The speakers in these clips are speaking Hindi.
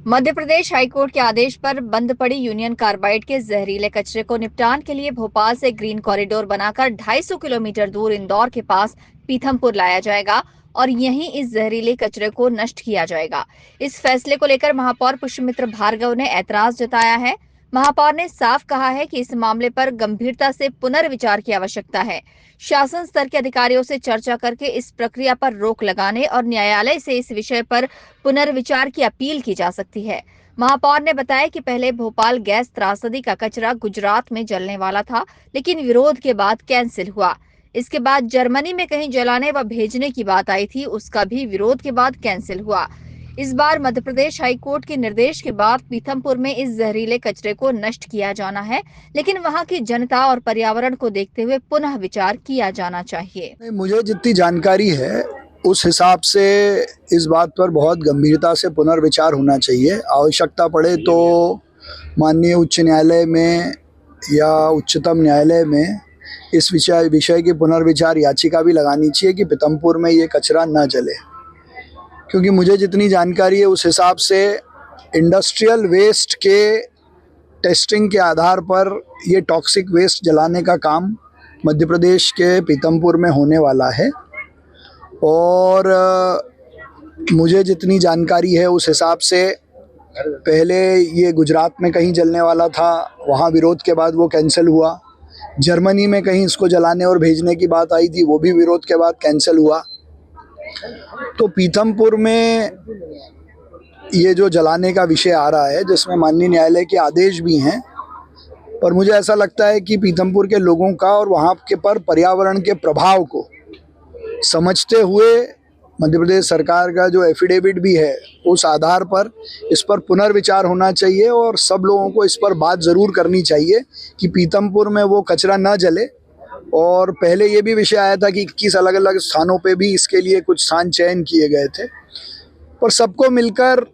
मध्य प्रदेश हाईकोर्ट के आदेश पर बंद पड़ी यूनियन कार्बाइड के जहरीले कचरे को निपटान के लिए भोपाल से ग्रीन कॉरिडोर बनाकर 250 किलोमीटर दूर इंदौर के पास पीथमपुर लाया जाएगा और यहीं इस जहरीले कचरे को नष्ट किया जाएगा। इस फैसले को लेकर महापौर पुष्पमित्र भार्गव ने ऐतराज जताया है। महापौर ने साफ कहा है कि इस मामले पर गंभीरता से पुनर्विचार की आवश्यकता है। शासन स्तर के अधिकारियों से चर्चा करके इस प्रक्रिया पर रोक लगाने और न्यायालय से इस विषय पर पुनर्विचार की अपील की जा सकती है। महापौर ने बताया कि पहले भोपाल गैस त्रासदी का कचरा गुजरात में जलने वाला था, लेकिन विरोध के बाद कैंसिल हुआ। इसके बाद जर्मनी में कहीं जलाने व भेजने की बात आई थी, उसका भी विरोध के बाद कैंसिल हुआ। इस बार मध्य प्रदेश हाईकोर्ट के निर्देश के बाद पीथमपुर में इस जहरीले कचरे को नष्ट किया जाना है, लेकिन वहां की जनता और पर्यावरण को देखते हुए पुनः विचार किया जाना चाहिए। मुझे जितनी जानकारी है उस हिसाब से इस बात पर बहुत गंभीरता से पुनर्विचार होना चाहिए। आवश्यकता पड़े तो माननीय उच्च न्यायालय में या उच्चतम न्यायालय में इस विषय की पुनर्विचार याचिका भी लगानी चाहिए कि पीथमपुर में ये कचरा न जले, क्योंकि मुझे जितनी जानकारी है उस हिसाब से इंडस्ट्रियल वेस्ट के टेस्टिंग के आधार पर ये टॉक्सिक वेस्ट जलाने का काम मध्य प्रदेश के पीथमपुर में होने वाला है। और मुझे जितनी जानकारी है उस हिसाब से पहले ये गुजरात में कहीं जलने वाला था, वहाँ विरोध के बाद वो कैंसिल हुआ। जर्मनी में कहीं इसको जलाने और भेजने की बात आई थी, वो भी विरोध के बाद कैंसिल हुआ। तो पीथमपुर में ये जो जलाने का विषय आ रहा है, जिसमें माननीय न्यायालय के आदेश भी हैं, और मुझे ऐसा लगता है कि पीथमपुर के लोगों का और वहाँ के पर पर्यावरण के प्रभाव को समझते हुए मध्य प्रदेश सरकार का जो एफिडेविट भी है उस आधार पर इस पर पुनर्विचार होना चाहिए और सब लोगों को इस पर बात ज़रूर करनी चाहिए कि पीथमपुर में वो कचरा न जले। और पहले ये भी विषय आया था कि 21 अलग अलग स्थानों पे भी इसके लिए कुछ स्थान चयन किए गए थे, पर सबको मिलकर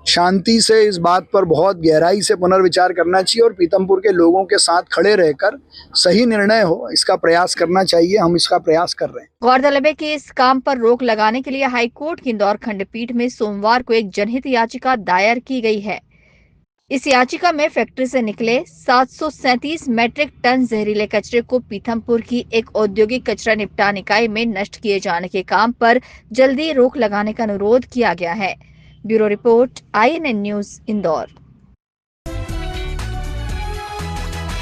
शांति से इस बात पर बहुत गहराई से पुनर्विचार करना चाहिए और पीथमपुर के लोगों के साथ खड़े रहकर सही निर्णय हो इसका प्रयास करना चाहिए। हम इसका प्रयास कर रहे हैं। गौरतलब है कि इस काम पर रोक लगाने के लिए हाईकोर्ट की इंदौर खंडपीठ में सोमवार को एक जनहित याचिका दायर की गई है। इस याचिका में फैक्ट्री से निकले 737 मैट्रिक टन जहरीले कचरे को पीथमपुर की एक औद्योगिक कचरा निपटान इकाई में नष्ट किए जाने के काम पर जल्दी रोक लगाने का अनुरोध किया गया है। Bureau report, INN news, Indore.